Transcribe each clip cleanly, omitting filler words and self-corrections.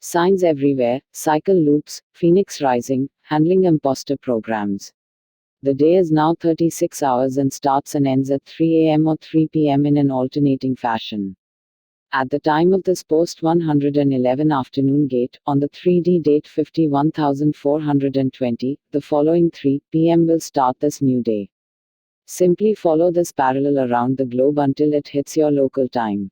Signs everywhere, cycle loops, Phoenix rising, handling imposter programs. The day is now 36 hours and starts and ends at 3 a.m. or 3 p.m. in an alternating fashion. At the time of this post 111 afternoon gate, on the 3D date 51420, the following 3 p.m. will start this new day. Simply follow this parallel around the globe until it hits your local time.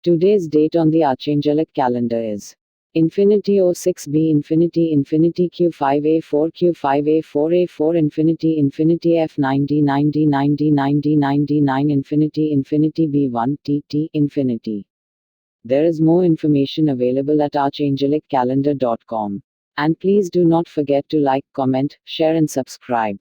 Today's date on the Archangelic calendar is Infinity O6b Infinity Infinity Q5A4 Q5A4A4 Infinity Infinity F9D9D9D9D9D9 Infinity Infinity B1 TT Infinity. There is more information available at archangeliccalendar.com. And please do not forget to like, comment, share and subscribe.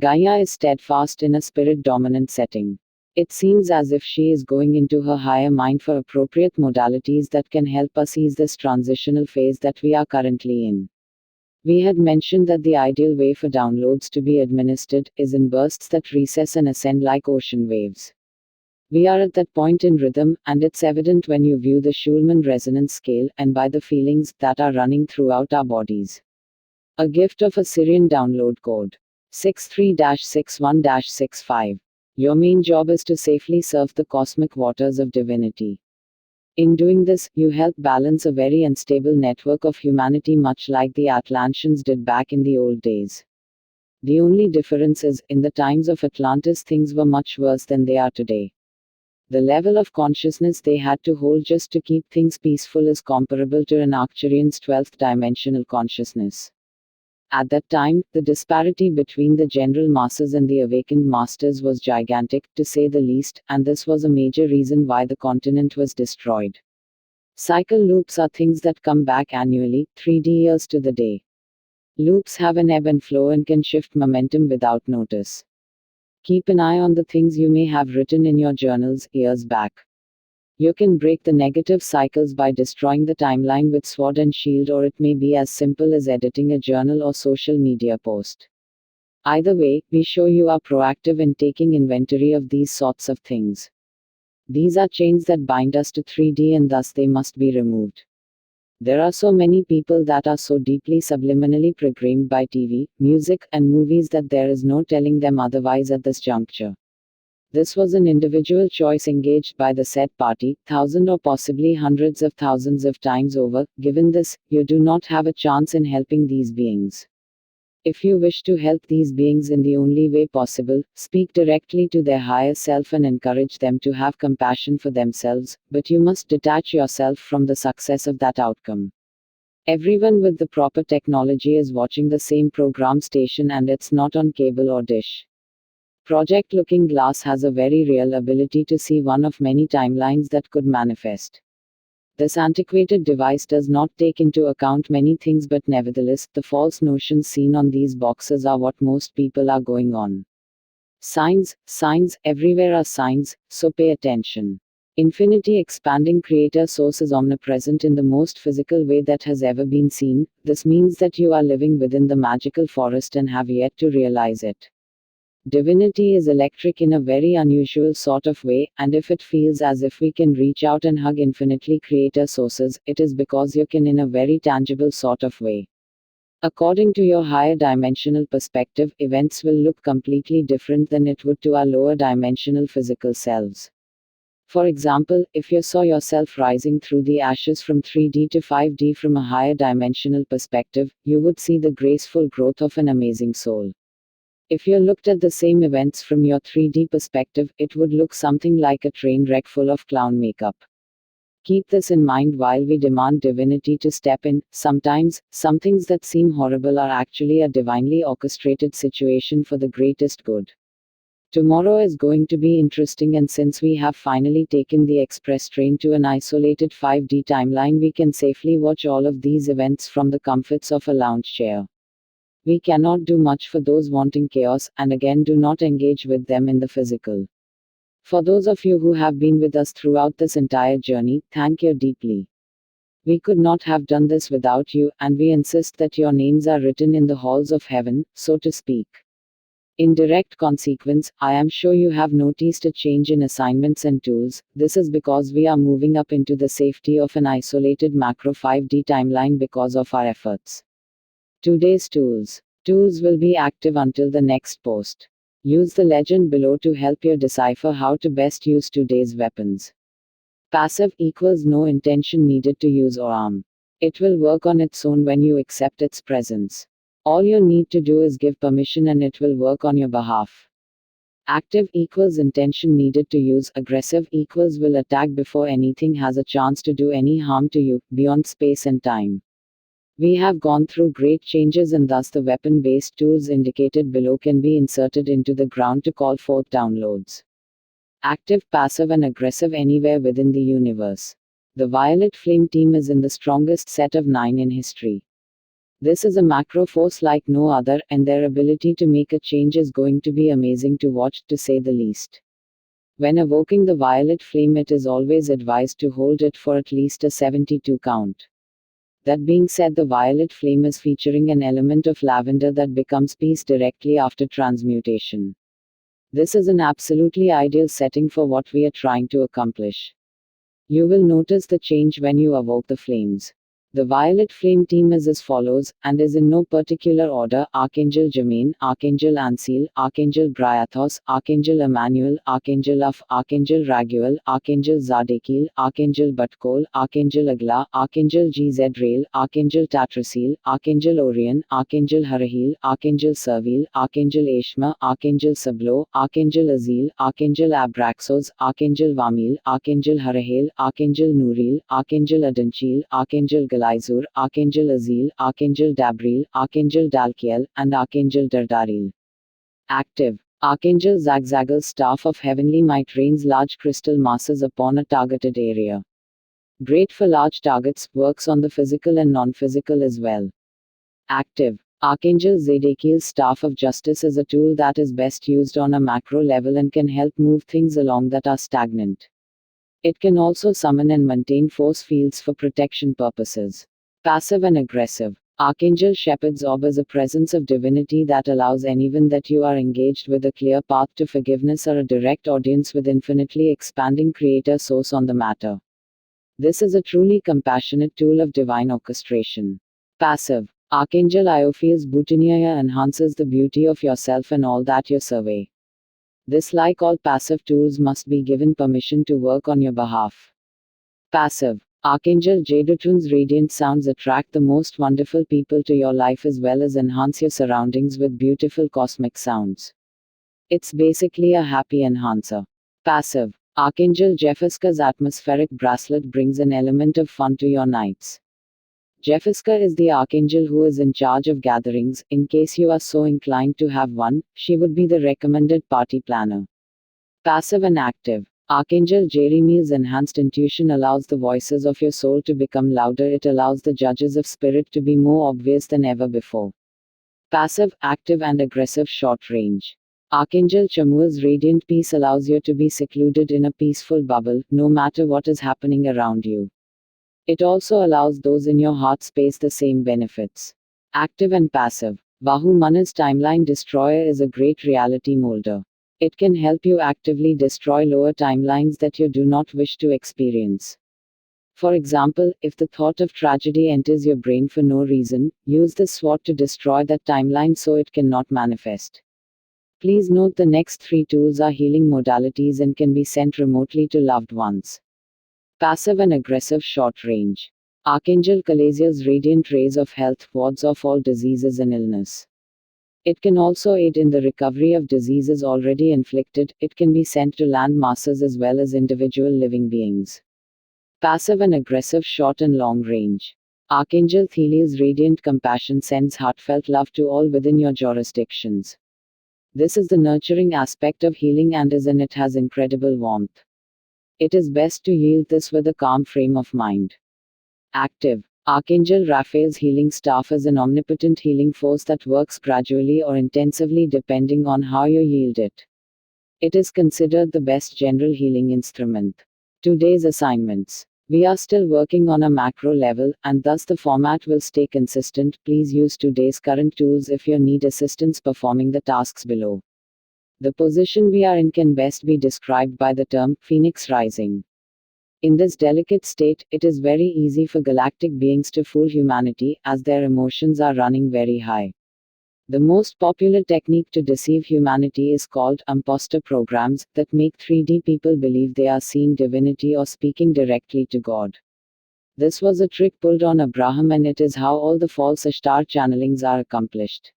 Gaia is steadfast in a spirit-dominant setting. It seems as if she is going into her higher mind for appropriate modalities that can help us ease this transitional phase that we are currently in. We had mentioned that the ideal way for downloads to be administered is in bursts that recess and ascend like ocean waves. We are at that point in rhythm, and it's evident when you view the Schulman resonance scale, and by the feelings that are running throughout our bodies. A gift of a Syrian download code 63-61-65. Your main job is to safely surf the cosmic waters of divinity. In doing this, you help balance a very unstable network of humanity, much like the Atlanteans did back in the old days. The only difference is, in the times of Atlantis, things were much worse than they are today. The level of consciousness they had to hold just to keep things peaceful is comparable to an Arcturian's 12th dimensional consciousness. At that time, the disparity between the general masses and the awakened masters was gigantic, to say the least, and this was a major reason why the continent was destroyed. Cycle loops are things that come back annually, 3D years to the day. Loops have an ebb and flow and can shift momentum without notice. Keep an eye on the things you may have written in your journals years back. You can break the negative cycles by destroying the timeline with sword and shield, or it may be as simple as editing a journal or social media post. Either way, we show you are proactive in taking inventory of these sorts of things. These are chains that bind us to 3D and thus they must be removed. There are so many people that are so deeply subliminally programmed by TV, music, and movies that there is no telling them otherwise at this juncture. This was an individual choice engaged by the said party, thousands or possibly hundreds of thousands of times over. Given this, you do not have a chance in helping these beings. If you wish to help these beings in the only way possible, speak directly to their higher self and encourage them to have compassion for themselves, but you must detach yourself from the success of that outcome. Everyone with the proper technology is watching the same program station, and it's not on cable or dish. Project Looking Glass has a very real ability to see one of many timelines that could manifest. This antiquated device does not take into account many things, but nevertheless, the false notions seen on these boxes are what most people are going on. Signs, everywhere are signs, so pay attention. Infinity expanding creator source is omnipresent in the most physical way that has ever been seen. This means that you are living within the magical forest and have yet to realize it. Divinity is electric in a very unusual sort of way, and if it feels as if we can reach out and hug infinitely creator sources, it is because you can in a very tangible sort of way. According to your higher dimensional perspective, events will look completely different than it would to our lower dimensional physical selves. For example, if you saw yourself rising through the ashes from 3D to 5D from a higher dimensional perspective, you would see the graceful growth of an amazing soul. If you looked at the same events from your 3D perspective, it would look something like a train wreck full of clown makeup. Keep this in mind while we demand divinity to step in. Sometimes, some things that seem horrible are actually a divinely orchestrated situation for the greatest good. Tomorrow is going to be interesting, and since we have finally taken the express train to an isolated 5D timeline, we can safely watch all of these events from the comforts of a lounge chair. We cannot do much for those wanting chaos, and again do not engage with them in the physical. For those of you who have been with us throughout this entire journey, thank you deeply. We could not have done this without you, and we insist that your names are written in the halls of heaven, so to speak. In direct consequence, I am sure you have noticed a change in assignments and tools. This is because we are moving up into the safety of an isolated macro 5D timeline because of our efforts. Today's tools. Tools will be active until the next post. Use the legend below to help you decipher how to best use today's weapons. Passive equals no intention needed to use or arm. It will work on its own when you accept its presence. All you need to do is give permission and it will work on your behalf. Active equals intention needed to use. Aggressive equals will attack before anything has a chance to do any harm to you, beyond space and time. We have gone through great changes and thus the weapon-based tools indicated below can be inserted into the ground to call forth downloads. Active, passive and aggressive anywhere within the universe. The Violet Flame team is in the strongest set of 9 in history. This is a macro force like no other, and their ability to make a change is going to be amazing to watch, to say the least. When evoking the Violet Flame, it is always advised to hold it for at least a 72 count. That being said, the Violet Flame is featuring an element of lavender that becomes peace directly after transmutation. This is an absolutely ideal setting for what we are trying to accomplish. You will notice the change when you evoke the flames. The Violet Flame team is as follows, and is in no particular order: Archangel Jermaine, Archangel Ansil, Archangel Bryathos, Archangel Emmanuel, Archangel Uf, Archangel Raguel, Archangel Zadkiel, Archangel Batkol, Archangel Agla, Archangel Gzrael, Archangel Tatrasil, Archangel Orion, Archangel Harahil, Archangel Servil, Archangel Ashma, Archangel Sablo, Archangel Azil, Archangel Abraxos, Archangel Vamil, Archangel Harahel, Archangel Nuril, Archangel Adanchil, Archangel Galizur, Archangel Azil, Archangel Dabril, Archangel Dalkiel, and Archangel Dardaril. Active. Archangel Zagzagal's staff of heavenly might rains large crystal masses upon a targeted area. Great for large targets, works on the physical and non-physical as well. Active. Archangel Zadkiel's staff of justice is a tool that is best used on a macro level and can help move things along that are stagnant. It can also summon and maintain force fields for protection purposes. Passive and aggressive. Archangel Shepherd's Orb is a presence of divinity that allows anyone that you are engaged with a clear path to forgiveness or a direct audience with infinitely expanding creator source on the matter. This is a truly compassionate tool of divine orchestration. Passive. Archangel Iophiel's Bhutaniyaya enhances the beauty of yourself and all that you survey. This, like all passive tools, must be given permission to work on your behalf. Passive. Archangel Jadutun's radiant sounds attract the most wonderful people to your life as well as enhance your surroundings with beautiful cosmic sounds. It's basically a happy enhancer. Passive. Archangel Jephiska's atmospheric bracelet brings an element of fun to your nights. Jephiska is the archangel who is in charge of gatherings. In case you are so inclined to have one, she would be the recommended party planner. Passive and active. Archangel Jeremiah's enhanced intuition allows the voices of your soul to become louder. It allows the judges of spirit to be more obvious than ever before. Passive, active and aggressive short range. Archangel Chamuel's radiant peace allows you to be secluded in a peaceful bubble, no matter what is happening around you. It also allows those in your heart space the same benefits. Active and passive. Vahumana's Timeline Destroyer is a great reality molder. It can help you actively destroy lower timelines that you do not wish to experience. For example, if the thought of tragedy enters your brain for no reason, use this sword to destroy that timeline so it cannot manifest. Please note the next 3 tools are healing modalities and can be sent remotely to loved ones. Passive and aggressive short range. Archangel Calaziel's radiant rays of health wards off all diseases and illness. It can also aid in the recovery of diseases already inflicted. It can be sent to land masses as well as individual living beings. Passive and aggressive short and long range. Archangel Theliel's radiant compassion sends heartfelt love to all within your jurisdictions. This is the nurturing aspect of healing and it has incredible warmth. It is best to yield this with a calm frame of mind. Active. Archangel Raphael's healing staff is an omnipotent healing force that works gradually or intensively depending on how you yield it. It is considered the best general healing instrument. Today's assignments. We are still working on a macro level, and thus the format will stay consistent. Please use today's current tools if you need assistance performing the tasks below. The position we are in can best be described by the term phoenix rising. In this delicate state, it is very easy for galactic beings to fool humanity, as their emotions are running very high. The most popular technique to deceive humanity is called imposter programs, that make 3D people believe they are seeing divinity or speaking directly to God. This was a trick pulled on Abraham, and it is how all the false Ishtar channelings are accomplished.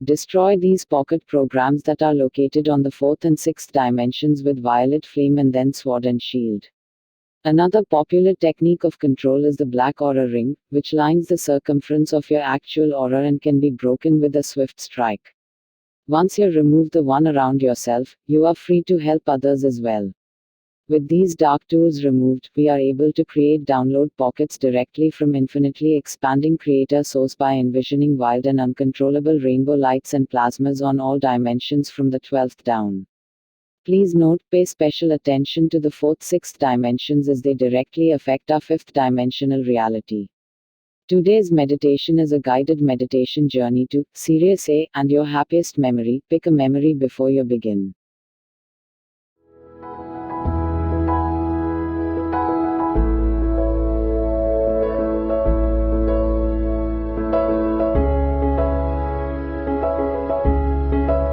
Destroy these pocket programs that are located on the 4th and 6th dimensions with violet flame and then sword and shield. Another popular technique of control is the black aura ring, which lines the circumference of your actual aura and can be broken with a swift strike. Once you remove the one around yourself, you are free to help others as well. With these dark tools removed, we are able to create download pockets directly from infinitely expanding creator source by envisioning wild and uncontrollable rainbow lights and plasmas on all dimensions from the 12th down. Please note, pay special attention to the 4th, 6th dimensions as they directly affect our 5th dimensional reality. Today's meditation is a guided meditation journey to Sirius A and your happiest memory. Pick a memory before you begin.